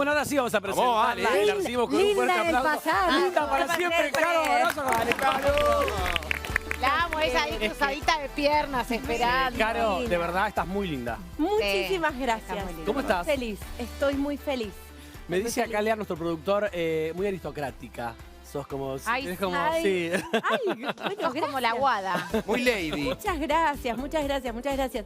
Bueno, ahora sí vamos a presentar Vamos, vale. la recibimos con un fuerte Linda del aplauso. pasado. Linda para siempre, Caro Barroso. Vale, Caro. La amo, esa ahí cruzadita de piernas, esperando. Caro, de verdad estás muy linda. Muchísimas gracias. ¿Cómo estás? Feliz, estoy muy feliz. Me dice acá Lea, nuestro productor, muy aristocrática. Sos como... Ay, eres como... ay. Sí. Ay, bueno, Sos como la gracias. guada. Muy lady. Muchas gracias, muchas gracias, muchas gracias.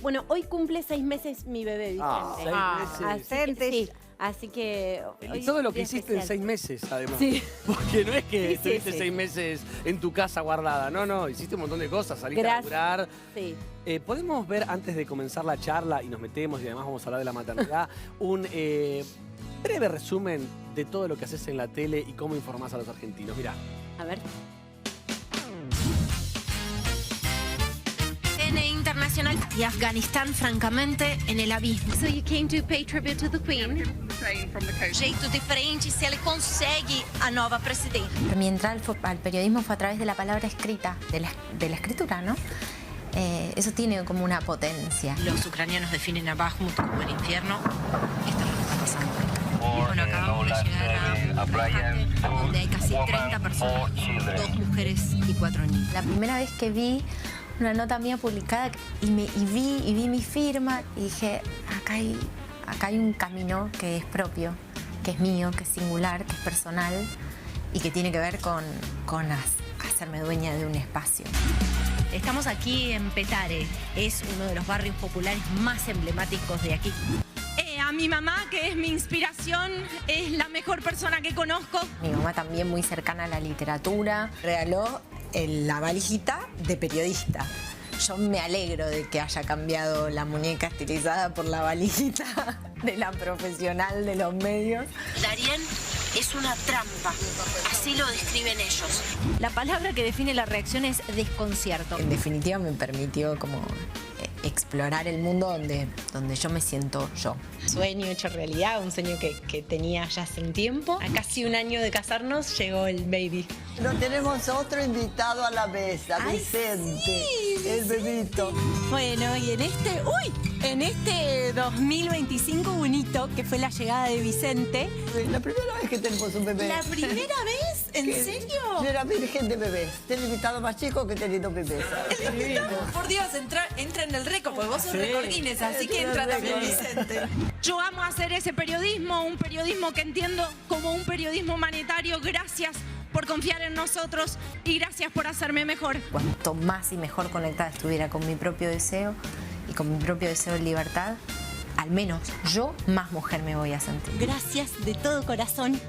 Bueno, hoy cumple 6 meses mi bebé, Vicente. Ah, 6 meses. Así que, sí, así que hoy Y todo lo es que día hiciste en especial. 6 meses, además. Sí. Porque no es que Sí, sí, estuviste sí. 6 meses en tu casa guardada. No, no, hiciste un montón de cosas. Saliste Gracias. a laburar. Sí. ¿Podemos ver, antes de comenzar la charla, y nos metemos, y además vamos a hablar de la maternidad, un breve resumen de todo lo que haces en la tele y cómo informás a los argentinos? Mirá. A ver. TN Internacional y Afganistán, francamente, en el abismo. So you came to pay tribute to the Queen? Jeito diferente se ele consegue a nova presidente. Mi entrada al periodismo fue a través de la palabra escrita, de la escritura, ¿no? Eso tiene como una potencia. Los ucranianos definen a Bakhmut como el infierno. Esto es lo que está pasando. Bueno, acabamos de llegar a un rescate donde hay casi 30 personas, 2 mujeres y 4 niños. La primera vez que vi una nota mía publicada y vi mi firma y dije, acá hay un camino que es propio, que es mío, que es singular, que es personal y que tiene que ver con hacerme dueña de un espacio. Estamos aquí en Petare, es uno de los barrios populares más emblemáticos de aquí. A mi mamá, que es mi inspiración, es la mejor persona que conozco. Mi mamá también muy cercana a la literatura, regaló la valijita de periodista. Yo me alegro de que haya cambiado la muñeca estilizada por la valijita de la profesional de los medios. Darien es una trampa, así lo describen ellos. La palabra que define la reacción es desconcierto. En definitiva me permitió como explorar el mundo donde yo me siento yo. Sueño hecho realidad, un sueño que tenía ya hace un tiempo. A casi un año de casarnos llegó el baby. Pero tenemos otro invitado a la mesa, Vicente, sí, el bebito. Bueno, y en este 2025 un hito que fue la llegada de Vicente. La primera vez que tenemos un bebé. ¿La primera vez? ¿En serio? Yo era virgen de bebés. Tengo invitado más chico que tenido bebés. Por Dios, entra en el récord, porque vos sos récord Guinness, así que entra también Vicente. Yo amo hacer ese periodismo, un periodismo que entiendo como un periodismo humanitario. Gracias por confiar en nosotros y gracias por hacerme mejor. Cuanto más y mejor conectada estuviera con mi propio deseo y con mi propio deseo de libertad, al menos yo más mujer me voy a sentir. Gracias de todo corazón.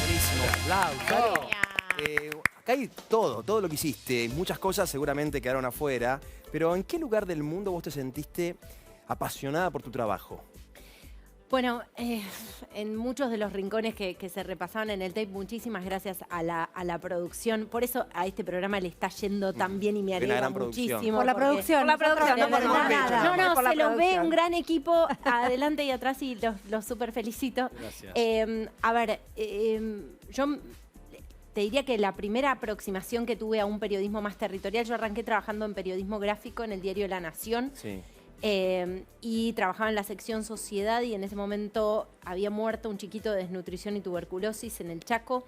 Buenísimo. Aplauso. Acá hay todo lo que hiciste. Muchas cosas seguramente quedaron afuera. Pero ¿en qué lugar del mundo vos te sentiste apasionada por tu trabajo? Bueno, en muchos de los rincones que se repasaban en el tape, muchísimas gracias a la producción. Por eso a este programa le está yendo tan bien y me Una alegra gran producción. muchísimo. Por la porque- producción, no por nada. No, no, Por la se los ve producción. un gran equipo adelante y atrás y los súper felicito. Gracias. A ver, yo te diría que la primera aproximación que tuve a un periodismo más territorial, yo arranqué trabajando en periodismo gráfico en el diario La Nación. Sí. Y trabajaba en la sección Sociedad y en ese momento había muerto un chiquito de desnutrición y tuberculosis en el Chaco.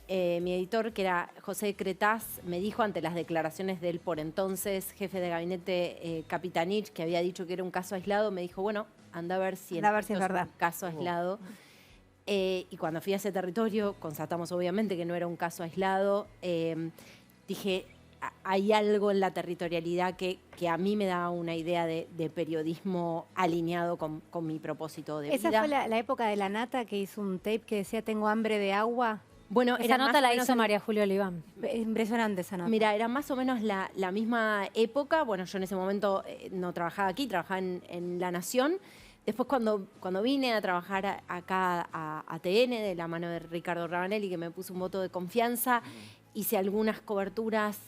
Mi editor, que era José Cretaz, me dijo ante las declaraciones del por entonces jefe de gabinete Capitanich, que había dicho que era un caso aislado, me dijo, bueno, anda a ver si, Anda a ver si es esto verdad. un caso aislado. Y cuando fui a ese territorio, constatamos obviamente que no era un caso aislado, dije, hay algo en la territorialidad que a mí me da una idea de periodismo alineado con mi propósito de Esa vida. fue la época de la Nata que hizo un tape que decía tengo hambre de agua. Bueno, Esa era nota más o la menos hizo en- María Julia Oliván. Impresionante esa nota. Mira, era más o menos la misma época. Bueno, yo en ese momento no trabajaba aquí, trabajaba en La Nación. Después cuando vine a trabajar acá a TN, de la mano de Ricardo Rabanelli, que me puso un voto de confianza, hice algunas coberturas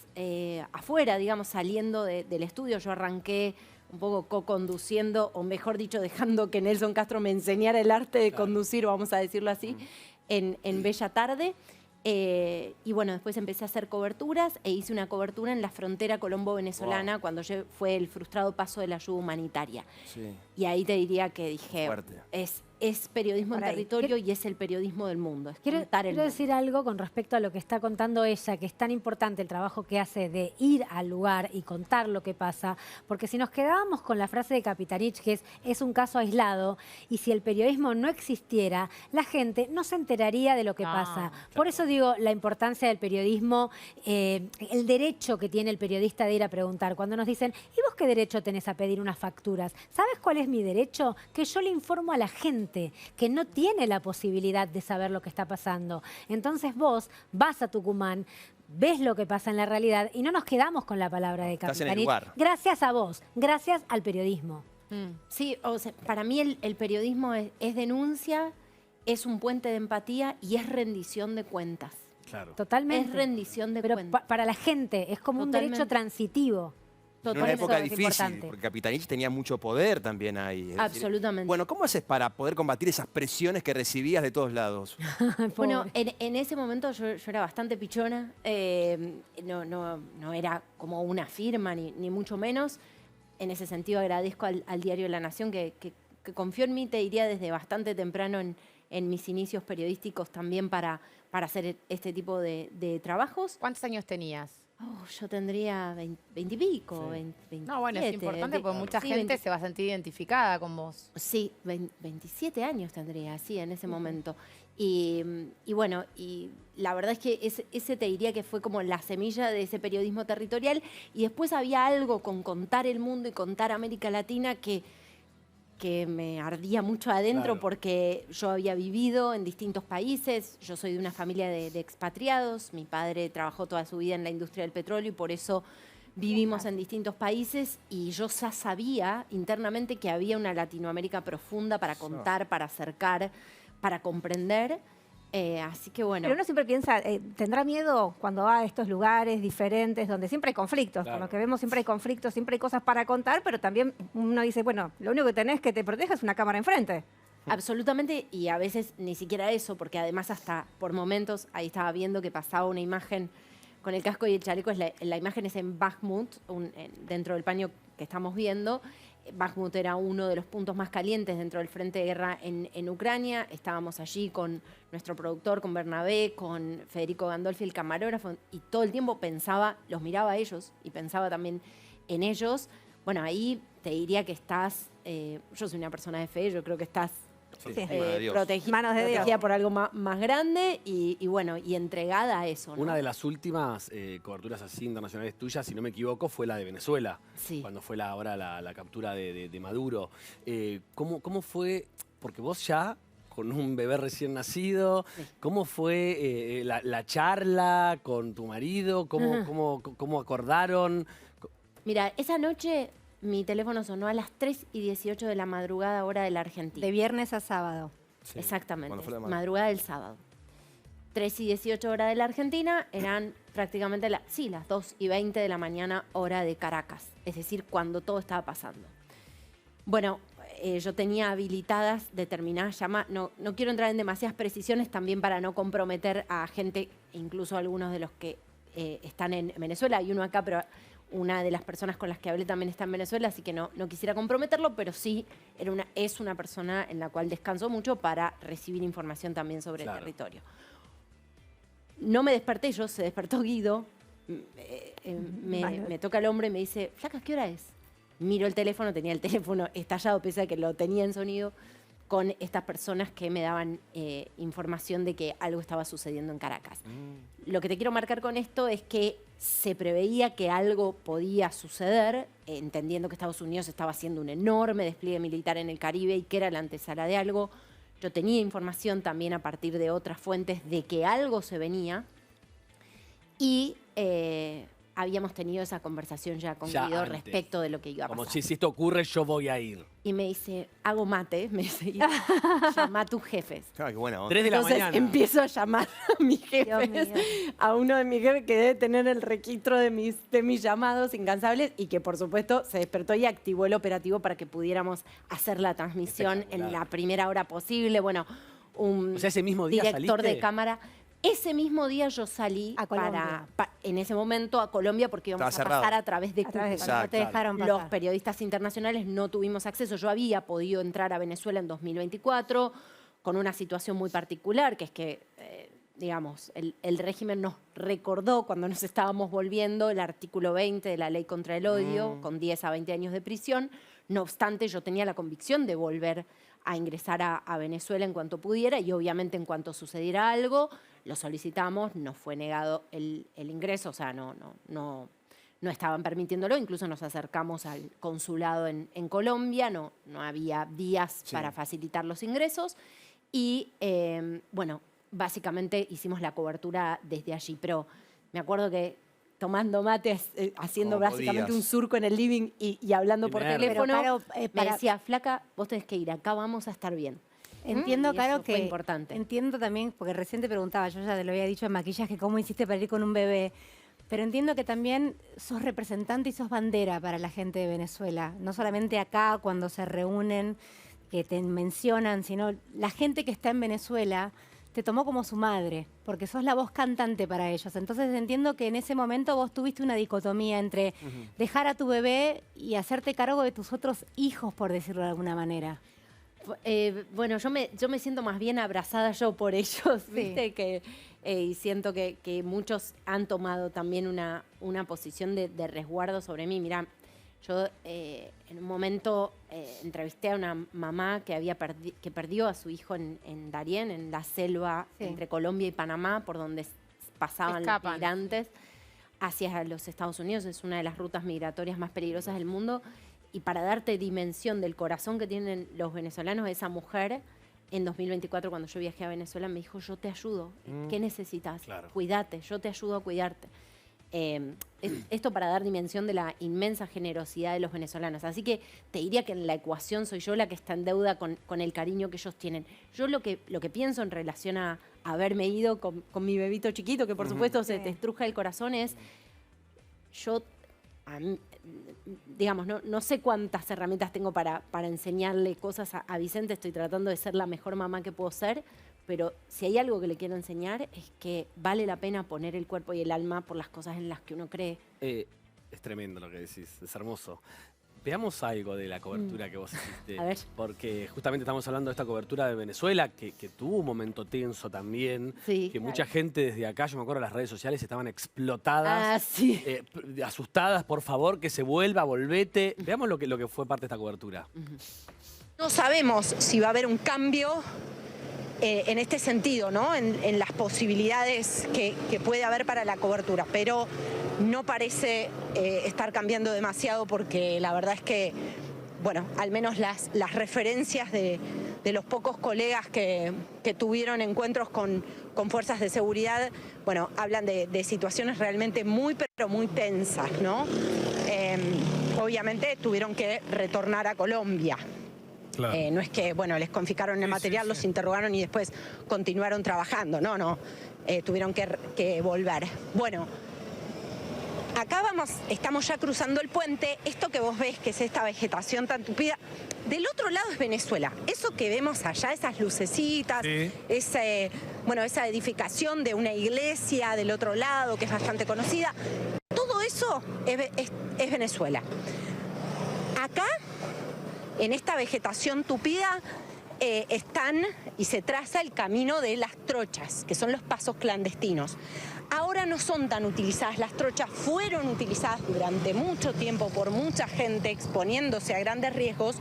afuera, digamos, saliendo del estudio. Yo arranqué un poco co-conduciendo, o mejor dicho, dejando que Nelson Castro me enseñara el arte de conducir, vamos a decirlo así, en Bella Tarde. Y bueno, después empecé a hacer coberturas e hice una cobertura en la frontera colombo-venezolana cuando fue el frustrado paso de la ayuda humanitaria. Sí. Y ahí te diría que dije, Fuerte. es es periodismo en Por ahí. territorio y es el periodismo del mundo. Es Quiero contar el mundo. decir algo con respecto a lo que está contando ella, que es tan importante el trabajo que hace de ir al lugar y contar lo que pasa, porque si nos quedábamos con la frase de Capitanich, que es un caso aislado, y si el periodismo no existiera, la gente no se enteraría de lo que pasa. Por eso digo la importancia del periodismo, el derecho que tiene el periodista de ir a preguntar. Cuando nos dicen, ¿y vos qué derecho tenés a pedir unas facturas? ¿Sabes cuál es mi derecho? Que yo le informo a la gente que no tiene la posibilidad de saber lo que está pasando. Entonces vos vas a Tucumán, ves lo que pasa en la realidad y no nos quedamos con la palabra de Estás en el Capitanich. lugar. Gracias a vos, gracias al periodismo. Sí, o sea, para mí el periodismo es denuncia, es un puente de empatía y es rendición de cuentas. Claro. Totalmente. Es rendición de Pero cuentas. para la gente es como un derecho Totalmente. transitivo. En una Totalmente. época es difícil, importante. porque Capitanich tenía mucho poder también ahí. Es decir, Absolutamente. bueno, ¿cómo haces para poder combatir esas presiones que recibías de todos lados? Bueno, en ese momento yo era bastante pichona, no era como una firma, ni mucho menos. En ese sentido agradezco al diario La Nación que confió en mí, te diría, desde bastante temprano en mis inicios periodísticos también para hacer este tipo de trabajos. ¿Cuántos años tenías? Yo tendría 20 y pico, 27. No, bueno, es importante porque mucha sí, gente se va a sentir identificada con vos. Sí, 27 años tendría, sí, en ese momento. Y bueno, y la verdad es que ese te diría que fue como la semilla de ese periodismo territorial. Y después había algo con contar el mundo y contar América Latina que me ardía mucho adentro, Claro. porque yo había vivido en distintos países. Yo soy de una familia de expatriados. Mi padre trabajó toda su vida en la industria del petróleo y por eso vivimos en distintos países, y yo ya sabía internamente que había una Latinoamérica profunda para contar, para acercar, para comprender. Así que bueno. Pero uno siempre piensa, ¿tendrá miedo cuando va a estos lugares diferentes donde siempre hay conflictos? Claro. Por lo que vemos siempre hay conflictos, siempre hay cosas para contar, pero también uno dice, bueno, lo único que tenés que te proteja es una cámara enfrente. Absolutamente, y a veces ni siquiera eso, porque además hasta por momentos, ahí estaba viendo que pasaba una imagen con el casco y el chaleco, la imagen es en Bakhmut, dentro del paño que estamos viendo. Bakhmut era uno de los puntos más calientes dentro del frente de guerra en Ucrania. Estábamos allí con nuestro productor, con Bernabé, con Federico Gandolfi, el camarógrafo, y todo el tiempo los miraba a ellos y pensaba también en ellos. Bueno, ahí te diría que estás, yo soy una persona de fe, yo creo que estás Manos de Dios. protegida por algo más grande y bueno, y entregada a eso, ¿no? Una de las últimas coberturas así internacionales tuyas, si no me equivoco, fue la de Venezuela. Sí. Cuando fue la captura de Maduro. ¿Cómo fue? Porque vos ya, con un bebé recién nacido, Sí. ¿cómo fue la charla con tu marido? ¿Cómo acordaron? Mira, esa noche mi teléfono sonó a las 3:18 de la madrugada, hora de la Argentina. De viernes a sábado. Sí. Exactamente, ¿Cuándo fue la madrugada del sábado. 3:18 hora de la Argentina, eran prácticamente las 2:20 de la mañana, hora de Caracas. Es decir, cuando todo estaba pasando. Bueno, yo tenía habilitadas determinadas llamadas. No quiero entrar en demasiadas precisiones también para no comprometer a gente, incluso algunos de los que están en Venezuela. Hay uno acá, pero una de las personas con las que hablé también está en Venezuela, así que no quisiera comprometerlo, pero sí es una persona en la cual descansó mucho para recibir información también sobre el territorio. No me desperté yo, se despertó Guido, me toca el hombro y me dice, flaca, ¿qué hora es? Miro el teléfono, tenía el teléfono estallado, pese a que lo tenía en sonido, con estas personas que me daban información de que algo estaba sucediendo en Caracas. Lo que te quiero marcar con esto es que se preveía que algo podía suceder, entendiendo que Estados Unidos estaba haciendo un enorme despliegue militar en el Caribe y que era la antesala de algo. Yo tenía información también a partir de otras fuentes de que algo se venía y habíamos tenido esa conversación ya con Guido antes. Respecto de lo que iba a pasar. Como si esto ocurre, yo voy a ir. Y me dice, hago mate, me dice, llama a tus jefes. Claro, qué buena onda. 3 de la Entonces mañana. empiezo a llamar a mis jefes, mío. a uno de mis jefes que debe tener el registro de mis llamados incansables y que por supuesto se despertó y activó el operativo para que pudiéramos hacer la transmisión en la primera hora posible. Bueno, un O sea, ese mismo día director saliste. de cámara. Ese mismo día yo salí A Colombia. en ese momento a Colombia porque íbamos Estaba a pasar cerrado. a través de Cúcuta. No te dejaron pasar. Los periodistas internacionales no tuvimos acceso. Yo había podido entrar a Venezuela en 2024 con una situación muy particular, que es que, digamos, el régimen nos recordó cuando nos estábamos volviendo el artículo 20 de la ley contra el odio, con 10 a 20 años de prisión. No obstante, yo tenía la convicción de volver a ingresar a Venezuela en cuanto pudiera y obviamente en cuanto sucediera algo, lo solicitamos, nos fue negado el ingreso, o sea, no estaban permitiéndolo, incluso nos acercamos al consulado en Colombia, no había vías para facilitar los ingresos y, bueno, básicamente hicimos la cobertura desde allí, pero me acuerdo que tomando mates, haciendo Como básicamente podías. un surco en el living y hablando por Pero, teléfono, Caro, me para- decía, flaca, vos tenés que ir, acá vamos a estar bien. Entiendo, Y Caro, eso fue que importante. entiendo también, porque recién te preguntaba, yo ya te lo había dicho en maquillaje, cómo hiciste para ir con un bebé, pero entiendo que también sos representante y sos bandera para la gente de Venezuela, no solamente acá cuando se reúnen, que te mencionan, sino la gente que está en Venezuela te tomó como su madre, porque sos la voz cantante para ellos. Entonces entiendo que en ese momento vos tuviste una dicotomía entre dejar a tu bebé y hacerte cargo de tus otros hijos, por decirlo de alguna manera. Bueno, yo me siento más bien abrazada yo por ellos, ¿viste? Y siento que muchos han tomado también una posición de resguardo sobre mí. Mirá, yo en un momento entrevisté a una mamá que perdió a su hijo en Darién, en la selva entre Colombia y Panamá, por donde pasaban los Escapan. migrantes hacia los Estados Unidos. Es una de las rutas migratorias más peligrosas del mundo. Y para darte dimensión del corazón que tienen los venezolanos, esa mujer, en 2024, cuando yo viajé a Venezuela, me dijo, yo te ayudo. ¿Qué necesitas? Claro. Cuídate, yo te ayudo a cuidarte. Esto para dar dimensión de la inmensa generosidad de los venezolanos. Así que te diría que en la ecuación soy yo la que está en deuda con el cariño que ellos tienen. Yo lo que pienso en relación a haberme ido con mi bebito chiquito, que por supuesto se te estruja el corazón, es yo... digamos, no sé cuántas herramientas tengo para enseñarle cosas a Vicente. Estoy tratando de ser la mejor mamá que puedo ser, pero si hay algo que le quiero enseñar es que vale la pena poner el cuerpo y el alma por las cosas en las que uno cree. Es tremendo lo que decís, es hermoso. Veamos algo de la cobertura que vos hiciste. A ver. Porque justamente estamos hablando de esta cobertura de Venezuela, que tuvo un momento tenso también. Sí. Que mucha gente desde acá, yo me acuerdo, las redes sociales estaban explotadas. Sí. Asustadas, por favor, que se vuelva, volvete. Veamos lo que fue parte de esta cobertura. No sabemos si va a haber un cambio en este sentido, ¿no? En las posibilidades que puede haber para la cobertura, pero no parece estar cambiando demasiado porque la verdad es que, bueno, al menos las referencias de los pocos colegas que tuvieron encuentros con fuerzas de seguridad, bueno, hablan de situaciones realmente muy, pero muy tensas, ¿no? Obviamente tuvieron que retornar a Colombia. Claro. No es que, bueno, les confiscaron el material, los interrogaron y después continuaron trabajando. No. Tuvieron que volver. Bueno, acá estamos ya cruzando el puente. Esto que vos ves, que es esta vegetación tan tupida, del otro lado es Venezuela. Eso que vemos allá, esas lucecitas, esa edificación de una iglesia del otro lado, que es bastante conocida, todo eso es Venezuela. Acá, en esta vegetación tupida, están y se traza el camino de las trochas, que son los pasos clandestinos. Ahora no son tan utilizadas. Las trochas fueron utilizadas durante mucho tiempo por mucha gente exponiéndose a grandes riesgos,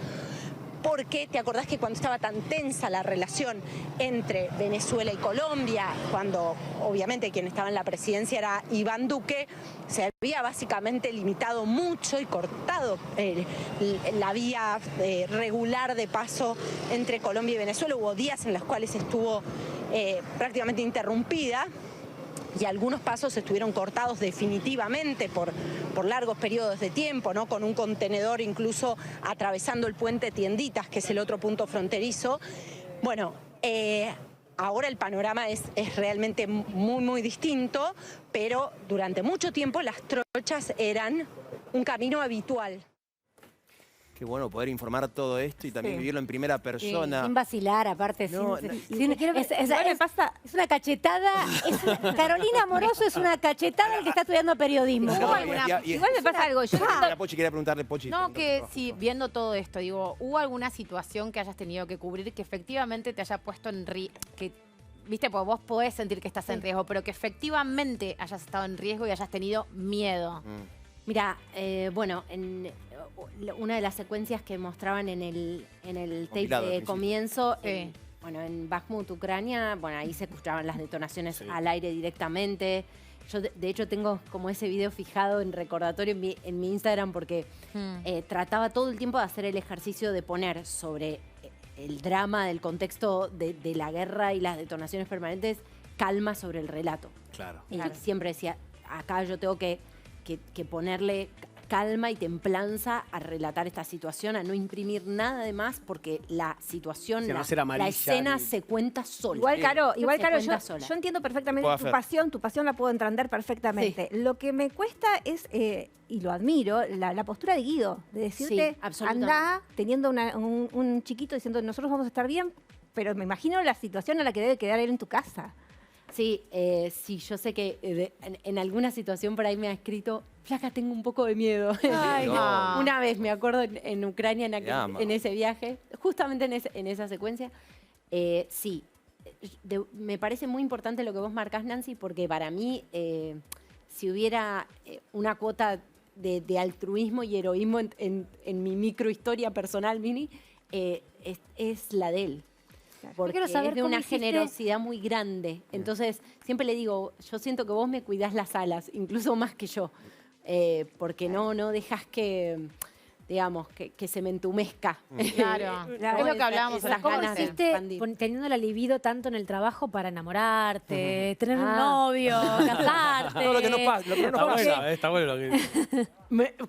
porque te acordás que cuando estaba tan tensa la relación entre Venezuela y Colombia, cuando obviamente quien estaba en la presidencia era Iván Duque, se había básicamente limitado mucho y cortado la vía regular de paso entre Colombia y Venezuela. Hubo días en los cuales estuvo prácticamente interrumpida. Y algunos pasos estuvieron cortados definitivamente por largos periodos de tiempo, ¿no? Con un contenedor incluso atravesando el puente Tienditas, que es el otro punto fronterizo. Bueno, ahora el panorama es realmente muy, muy distinto, pero durante mucho tiempo las trochas eran un camino habitual. Qué bueno poder informar todo esto y también vivirlo en primera persona. Sin vacilar, aparte. No, sin- no. sin- es una cachetada. Carolina Amoroso es una cachetada el que está estudiando periodismo. No, Igual me pasa algo. Yo siento- La Pochi quería preguntarle, Pochi. No, que preguntarte si trabajo. viendo todo esto, digo, ¿hubo alguna situación que hayas tenido que cubrir que efectivamente te haya puesto en riesgo? Viste, pues vos podés sentir que estás en riesgo, pero que efectivamente hayas estado en riesgo y hayas tenido miedo. Mira, bueno, una de las secuencias que mostraban en el tape Compilado al de principio. comienzo, Sí. bueno, en Bakhmut, Ucrania, bueno, ahí se escuchaban las detonaciones al aire directamente. Yo, de hecho, tengo como ese video fijado en recordatorio en mi Instagram porque trataba todo el tiempo de hacer el ejercicio de poner sobre el drama del contexto de la guerra y las detonaciones permanentes calma sobre el relato. Claro. Y siempre decía, acá yo tengo que ponerle calma y templanza a relatar esta situación, a no imprimir nada de más, porque la situación, Sí, a no ser la amarilla escena ni- se cuenta sola. Igual, Caro, Se yo cuenta sola. entiendo perfectamente Puedo tu hacer. pasión la puedo entender perfectamente. Lo que me cuesta es, y lo admiro, la postura de Guido, de decirte, Sí, absolutamente. anda teniendo un chiquito diciendo, nosotros vamos a estar bien, pero me imagino la situación a la que debe quedar él en tu casa. Sí, sí, yo sé que en alguna situación por ahí me ha escrito, flaca, tengo un poco de miedo. Ay, no. Una vez, me acuerdo, en Ucrania, Te ama. en ese viaje, justamente en esa secuencia, sí, me parece muy importante lo que vos marcás, Nancy, porque para mí, si hubiera una cuota de altruismo y heroísmo en mi microhistoria personal, Mini, es la de él. Porque quiero saber es de cómo una hiciste- generosidad muy grande. Entonces, siempre le digo, yo siento que vos me cuidás las alas, incluso más que yo, porque no dejas que, digamos, que se me entumezca. Claro. Es lo que hablábamos esas ¿Cómo ganas de hiciste expandir. teniendo la libido tanto en el trabajo para enamorarte, tener un Ah. novio, casarte? Todo lo que nos pasa. Lo que no nos Está pasa. bueno, está bueno lo que...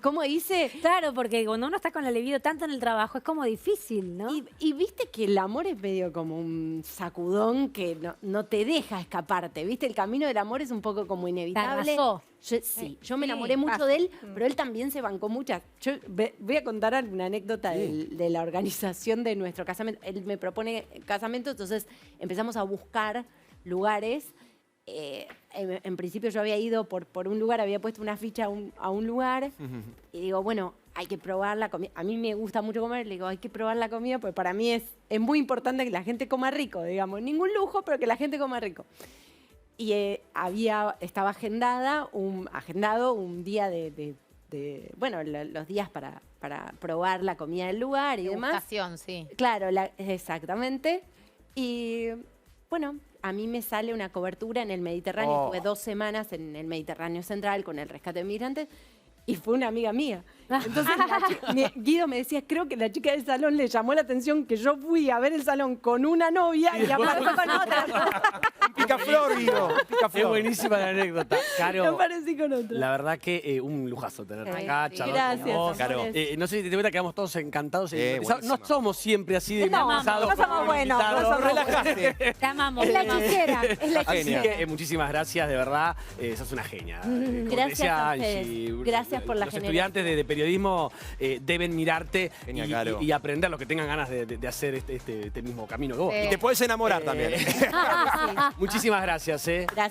¿Cómo hice? Claro, porque cuando uno está con la libido tanto en el trabajo es como difícil, ¿no? Y viste que el amor es medio como un sacudón que no te deja escaparte, ¿viste? El camino del amor es un poco como inevitable. arrasó. Yo me enamoré mucho de él, pero él también se bancó muchas. Yo voy a contar una anécdota de la organización de nuestro casamiento. Él me propone casamiento, entonces empezamos a buscar lugares. En principio yo había ido por un lugar, había puesto una ficha a un lugar y digo, bueno, hay que probar la comida. A mí me gusta mucho comer, le digo, hay que probar la comida, porque para mí es muy importante que la gente coma rico, digamos. Ningún lujo, pero que la gente coma rico. Y estaba agendado un día bueno, los días para probar la comida del lugar y demás. Degustación, sí. Claro, exactamente. Y bueno, a mí me sale una cobertura en el Mediterráneo. Estuve 2 semanas en el Mediterráneo Central con el rescate de migrantes y fue una amiga mía. Entonces Guido me decía, creo que la chica del salón le llamó la atención que yo fui a ver el salón con una novia y apareció con otra. Picaflor, Guido. Es Picaflor. buenísima la anécdota. Y Caro, aparecí con otra. la verdad que un lujazo tenerte acá, Sí, charlar gracias, con vos. amores. No sé si te cuenta, quedamos todos encantados. buenísima. No somos siempre así de No, improvisados no somos con buenos, invitados. no somos Relajaste. Te amamos. Es la te amamos. hechicera, es la Ah, Así genial. que muchísimas gracias, de verdad. Sos una genia. Como Gracias decía a ustedes. Angie, Gracias por la los estudiantes de periodismo deben mirarte Genia, y, Caro. y aprender, los que tengan ganas de hacer este mismo camino que vos. Y te puedes enamorar también. Muchísimas gracias. Gracias.